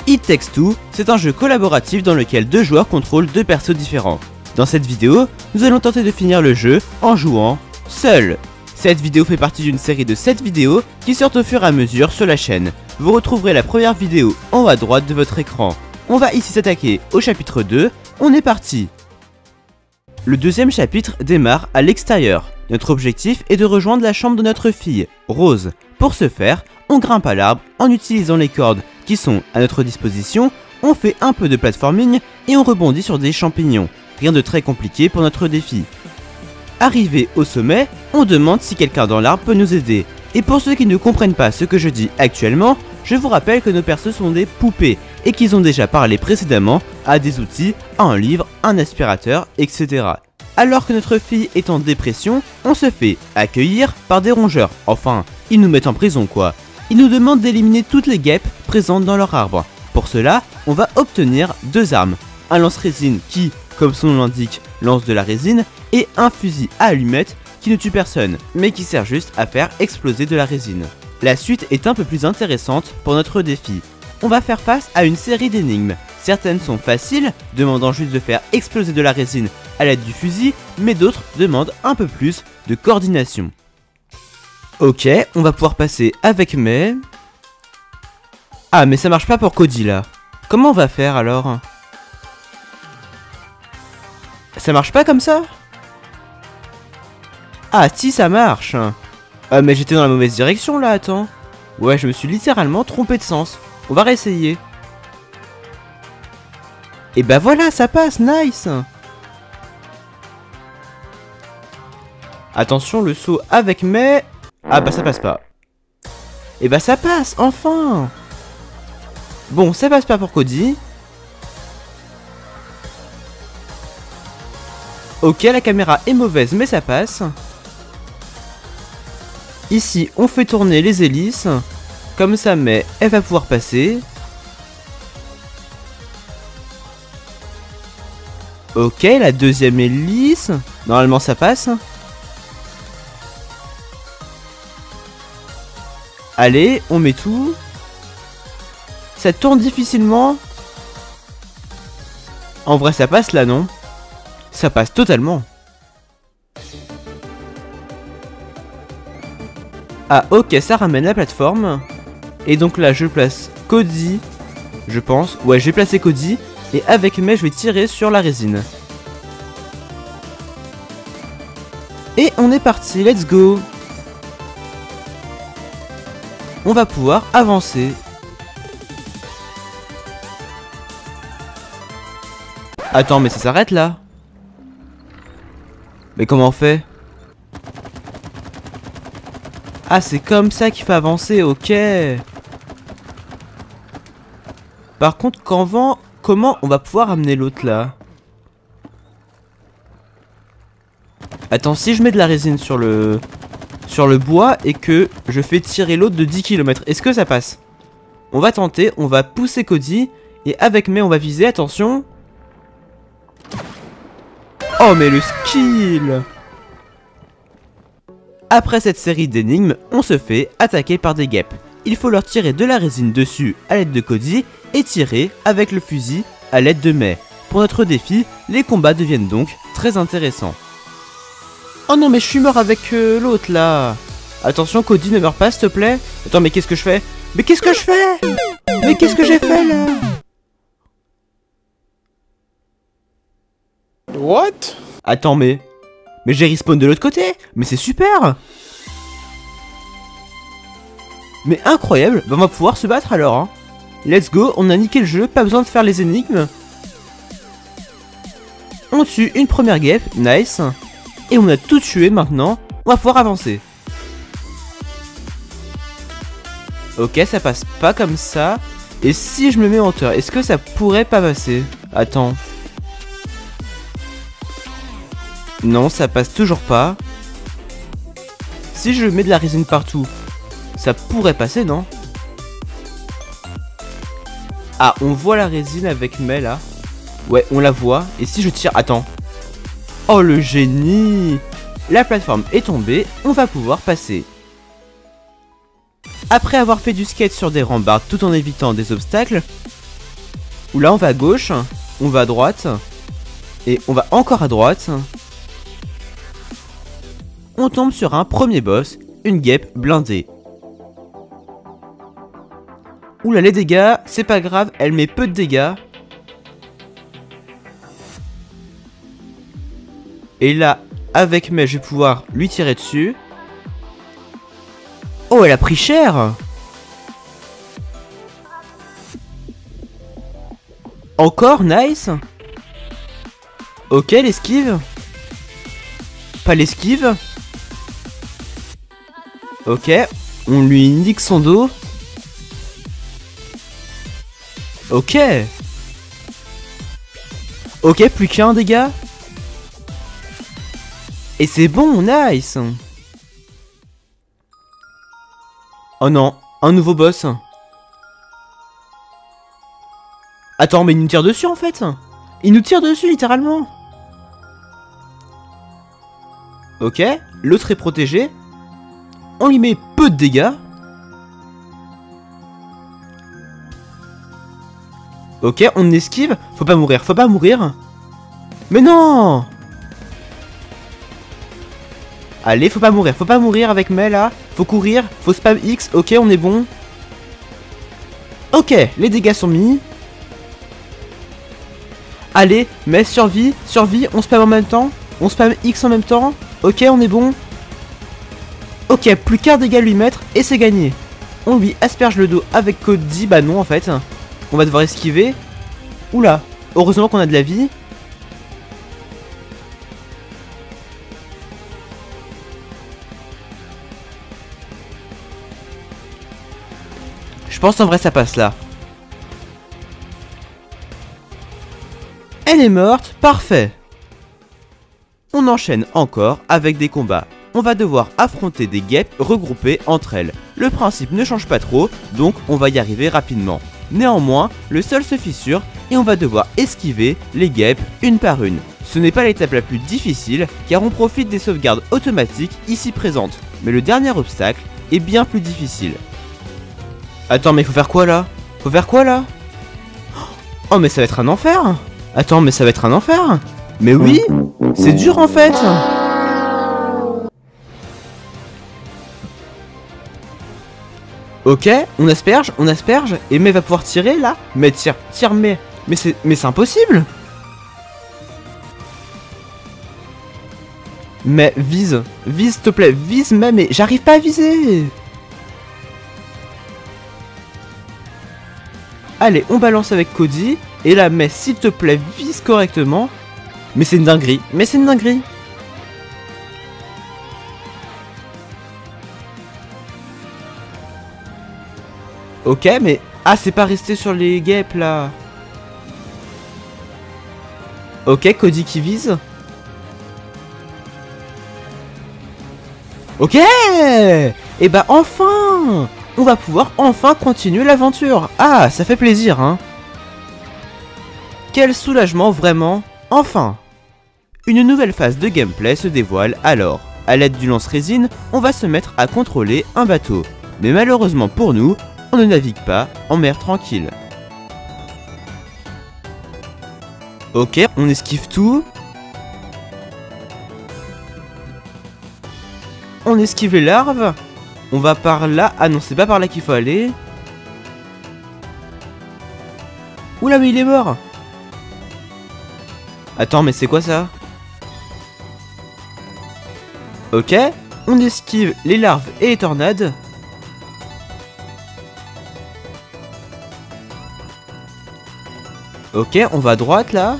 It Takes Two, c'est un jeu collaboratif dans lequel deux joueurs contrôlent deux persos différents. Dans cette vidéo, nous allons tenter de finir le jeu en jouant seul. Cette vidéo fait partie d'une série de 7 vidéos qui sortent au fur et à mesure sur la chaîne. Vous retrouverez la première vidéo en haut à droite de votre écran. On va ici s'attaquer au chapitre 2, on est parti. Le deuxième chapitre démarre à l'extérieur. Notre objectif est de rejoindre la chambre de notre fille, Rose. Pour ce faire, on grimpe à l'arbre en utilisant les cordes qui sont à notre disposition, on fait un peu de platforming et on rebondit sur des champignons. Rien de très compliqué pour notre défi. Arrivé au sommet, on demande si quelqu'un dans l'arbre peut nous aider. Et pour ceux qui ne comprennent pas ce que je dis actuellement, je vous rappelle que nos persos sont des poupées et qu'ils ont déjà parlé précédemment à des outils, à un livre, un aspirateur, etc. Alors que notre fille est en dépression, on se fait accueillir par des rongeurs. Enfin, ils nous mettent en prison quoi. Ils nous demandent d'éliminer toutes les guêpes présentes dans leur arbre. Pour cela, on va obtenir deux armes. Un lance-résine qui, comme son nom l'indique, lance de la résine, et un fusil à allumettes qui ne tue personne, mais qui sert juste à faire exploser de la résine. La suite est un peu plus intéressante pour notre défi. On va faire face à une série d'énigmes. Certaines sont faciles, demandant juste de faire exploser de la résine à l'aide du fusil, mais d'autres demandent un peu plus de coordination. Ok, on va pouvoir passer avec May. Ah, mais ça marche pas pour Cody là. Comment on va faire alors? Ça marche pas comme ça? Ah si, ça marche. Ah mais j'étais dans la mauvaise direction là, attends. Ouais, je me suis littéralement trompé de sens. On va réessayer. Et bah voilà, ça passe, nice. Attention, le saut avec May. Ah bah ça passe pas. Et bah ça passe, enfin. Bon, ça passe pas pour Cody. Ok, la caméra est mauvaise, mais ça passe. Ici, on fait tourner les hélices. Comme ça, mais elle va pouvoir passer. Ok, la deuxième hélice. Normalement, ça passe. Allez, on met tout. Ça tourne difficilement. En vrai, ça passe là, non? Ça passe totalement. Ah ok, ça ramène la plateforme. Et donc là je place Cody, je pense. Ouais, je vais placer Cody. Et avec May je vais tirer sur la résine. Et on est parti, let's go. On va pouvoir avancer. Attends, mais ça s'arrête là? Mais comment on fait? Ah, c'est comme ça qu'il faut avancer, ok. Par contre, comment on va pouvoir amener l'autre là? Attends, si je mets de la résine sur le bois et que je fais tirer l'autre de 10 km, est-ce que ça passe? On va tenter, on va pousser Cody et avec May on va viser, attention. Oh mais le skill! Après cette série d'énigmes, on se fait attaquer par des guêpes. Il faut leur tirer de la résine dessus à l'aide de Cody et tirer avec le fusil à l'aide de May. Pour notre défi, les combats deviennent donc très intéressants. Oh non mais je suis mort avec l'autre là. Attention Cody, ne meurs pas s'il te plaît. Attends mais qu'est-ce que je fais? Mais qu'est-ce que je fais? Mais qu'est-ce que j'ai fait là? What? Attends mais j'ai respawn de l'autre côté. Mais c'est super. Mais incroyable. Bah, on va pouvoir se battre alors hein. Let's go, on a niqué le jeu. Pas besoin de faire les énigmes. On tue une première guêpe, nice. Et on a tout tué maintenant. On va pouvoir avancer. Ok, ça passe pas comme ça. Et si je me mets en hauteur, est-ce que ça pourrait pas passer? Attends. Non, ça passe toujours pas. Si je mets de la résine partout, ça pourrait passer, non? Ah, on voit la résine avec May là. Ouais, on la voit. Et si je tire... Attends. Oh, le génie! La plateforme est tombée, on va pouvoir passer. Après avoir fait du skate sur des rambardes tout en évitant des obstacles, Ou là on va à gauche, on va à droite, et on va encore à droite. On tombe sur un premier boss, une guêpe blindée. Oula, les dégâts, c'est pas grave, elle met peu de dégâts. Et là, avec mes, je vais pouvoir lui tirer dessus. Oh, elle a pris cher. Encore, nice. Ok, l'esquive. Pas l'esquive. Ok, on lui nique son dos. Ok. Ok, plus qu'un dégât. Et c'est bon, nice. Oh non, un nouveau boss. Attends, mais il nous tire dessus en fait. Il nous tire dessus littéralement. Ok, l'autre est protégé. On lui met peu de dégâts. Ok, on esquive. Faut pas mourir, faut pas mourir. Mais non! Allez, faut pas mourir avec Mel là. Faut courir, faut spam X. Ok, on est bon. Ok, les dégâts sont mis. Allez, mais survie, on spam en même temps. On spam X en même temps. Ok, on est bon. Ok, plus qu'un dégât à lui mettre et c'est gagné. On lui asperge le dos avec Cody. Bah non en fait. On va devoir esquiver. Oula, heureusement qu'on a de la vie. Je pense en vrai ça passe là. Elle est morte, parfait. On enchaîne encore avec des combats. On va devoir affronter des guêpes regroupées entre elles. Le principe ne change pas trop, donc on va y arriver rapidement. Néanmoins, le sol se fissure et on va devoir esquiver les guêpes une par une. Ce n'est pas l'étape la plus difficile car on profite des sauvegardes automatiques ici présentes. Mais le dernier obstacle est bien plus difficile. Attends, mais faut faire quoi là? Faut faire quoi là? Oh mais ça va être un enfer. Attends, mais ça va être un enfer. Mais oui, c'est dur en fait. Ok, on asperge, et May va pouvoir tirer là. Mais tire, mais c'est impossible. Mais vise, s'il te plaît, vise May, mais j'arrive pas à viser. Allez, on balance avec Cody, et là, May, s'il te plaît, vise correctement. Mais c'est une dinguerie, Ok, mais... Ah, c'est pas resté sur les guêpes, là. Ok, Cody qui vise. Ok. Et bah, enfin on va pouvoir enfin continuer l'aventure. Ah, ça fait plaisir, hein. Quel soulagement, vraiment. Enfin. Une nouvelle phase de gameplay se dévoile alors. A l'aide du lance-résine, on va se mettre à contrôler un bateau. Mais malheureusement pour nous, on ne navigue pas en mer tranquille. Ok, on esquive tout. On esquive les larves. On va par là. Ah non, c'est pas par là qu'il faut aller. Oula, mais il est mort. Attends, mais c'est quoi ça? Ok, on esquive les larves et les tornades. Ok, on va à droite là.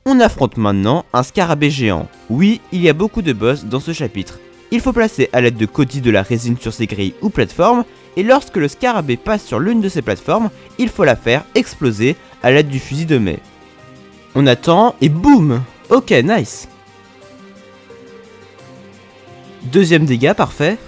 On affronte maintenant un scarabée géant. Oui, il y a beaucoup de boss dans ce chapitre. Il faut placer à l'aide de Cody de la résine sur ses grilles ou plateformes, et lorsque le scarabée passe sur l'une de ces plateformes, il faut la faire exploser à l'aide du fusil de May. On attend et boum. Ok, nice. Deuxième dégât, parfait.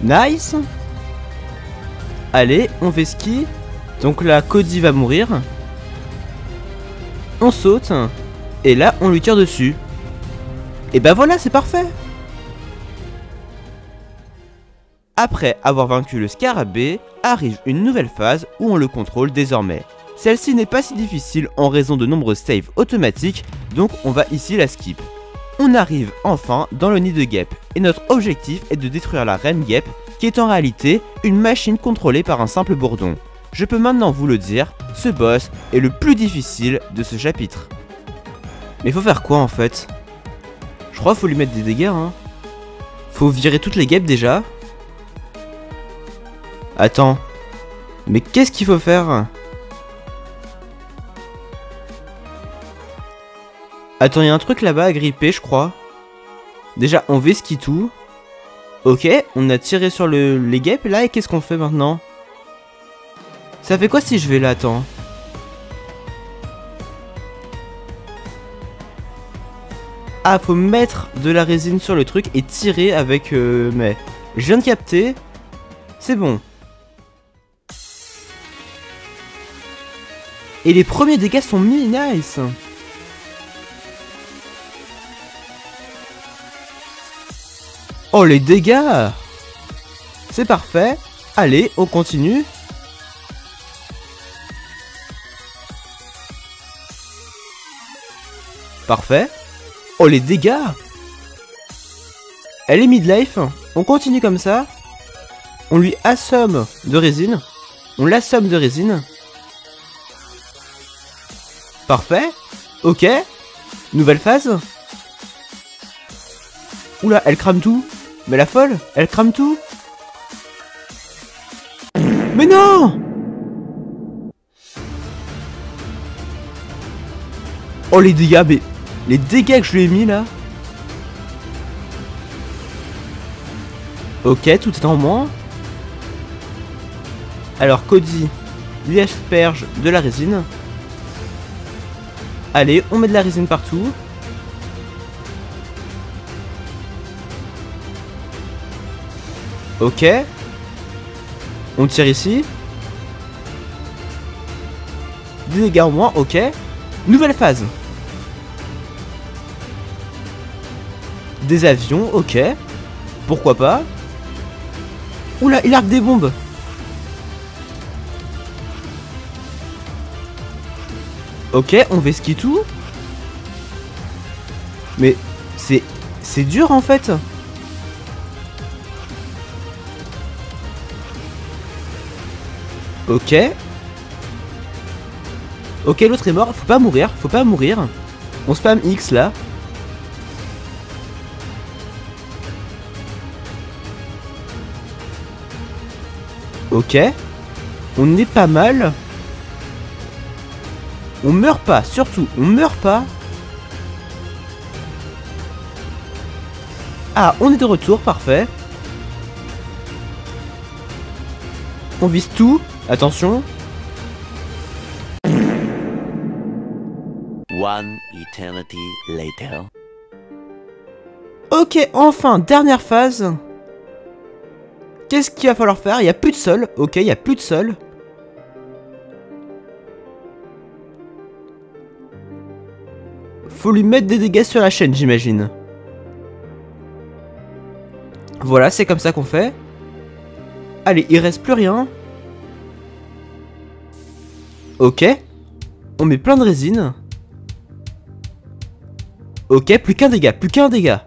Nice. Allez, on fait ski. Donc là, Cody va mourir. On saute. Et là, on lui tire dessus. Et bah voilà, c'est parfait. Après avoir vaincu le scarabée, arrive une nouvelle phase où on le contrôle désormais. Celle-ci n'est pas si difficile en raison de nombreux saves automatiques, donc on va ici la skip. On arrive enfin dans le nid de guêpe, et notre objectif est de détruire la reine guêpe, qui est en réalité une machine contrôlée par un simple bourdon. Je peux maintenant vous le dire, ce boss est le plus difficile de ce chapitre. Mais faut faire quoi en fait? Je crois qu'il faut lui mettre des dégâts hein. Faut virer toutes les guêpes déjà. Attends. Mais qu'est-ce qu'il faut faire? Attends, il y a un truc là-bas à gripper je crois. Déjà on vesquille tout. Ok, on a tiré sur les guêpes là et qu'est-ce qu'on fait maintenant? Ça fait quoi si je vais là, attends? Ah, faut mettre de la résine sur le truc et tirer avec... mais je viens de capter. C'est bon. Et les premiers dégâts sont mis, nice. Oh, les dégâts. C'est parfait. Allez, on continue. Parfait. Oh les dégâts. Elle est midlife. On continue comme ça. On lui assomme de résine. On l'assomme de résine. Parfait. Ok. Nouvelle phase. Oula, elle crame tout. Mais la folle, elle crame tout. Mais non. Oh les dégâts, mais... les dégâts que je lui ai mis là. Ok, tout est en moins. Alors Cody lui asperge de la résine. Allez, on met de la résine partout. Ok. On tire ici. Des dégâts en moins, ok. Nouvelle phase. Des avions, ok. Pourquoi pas. Oula, il arque des bombes. Ok, on vesquille tout. Mais c'est dur en fait. Ok. Ok, l'autre est mort. Faut pas mourir, faut pas mourir. On spam X là. Ok. On est pas mal. On meurt pas, surtout, on meurt pas. Ah, on est de retour, parfait. On vise tout, attention. One eternity later. Ok, enfin, dernière phase. Qu'est-ce qu'il va falloir faire? Il n'y a plus de sol. Ok, il n'y a plus de sol. Faut lui mettre des dégâts sur la chaîne, j'imagine. Voilà, c'est comme ça qu'on fait. Allez, il reste plus rien. Ok. On met plein de résine. Ok, plus qu'un dégât, plus qu'un dégât.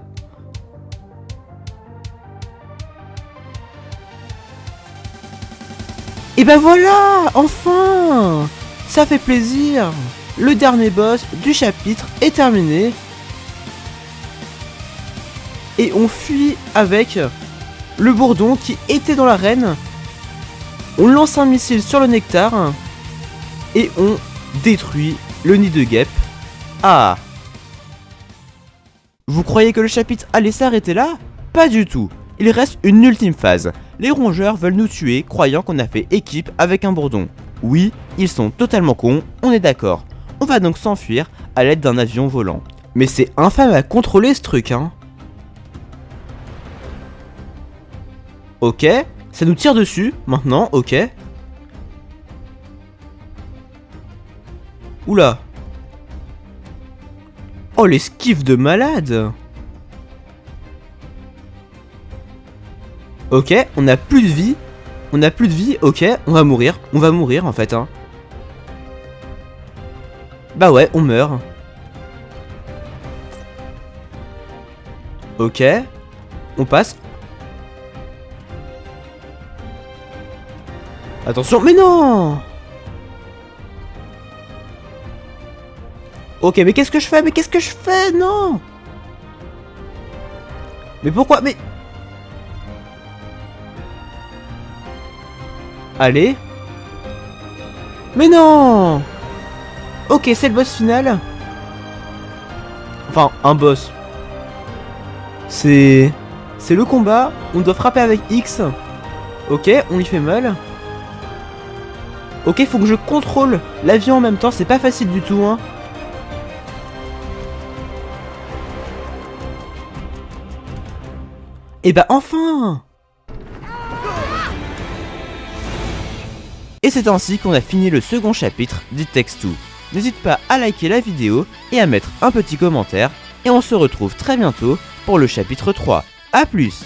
Et ben voilà, enfin. Ça fait plaisir. Le dernier boss du chapitre est terminé. Et on fuit avec le bourdon qui était dans l'arène. On lance un missile sur le nectar. Et on détruit le nid de guêpe. Ah. Vous croyez que le chapitre allait s'arrêter là? Pas du tout. Il reste une ultime phase. Les rongeurs veulent nous tuer croyant qu'on a fait équipe avec un bourdon. Oui, ils sont totalement cons, on est d'accord. On va donc s'enfuir à l'aide d'un avion volant. Mais c'est infâme à contrôler ce truc hein. Ok, ça nous tire dessus maintenant, ok. Oula. Oh, l'esquive de malade. Ok, on a plus de vie. On a plus de vie, ok, on va mourir. On va mourir en fait, hein. Bah ouais, on meurt. Ok. On passe. Attention, mais non! Ok, mais qu'est-ce que je fais? Mais qu'est-ce que je fais? Non! Mais pourquoi? Mais... Allez. Mais non! Ok, c'est le boss final. Enfin, un boss. C'est le combat. On doit frapper avec X. Ok, on lui fait mal. Ok, faut que je contrôle l'avion en même temps. C'est pas facile du tout, hein. Et bah enfin! Et c'est ainsi qu'on a fini le second chapitre d'It Takes Two. N'hésite pas à liker la vidéo et à mettre un petit commentaire. Et on se retrouve très bientôt pour le chapitre 3. A plus!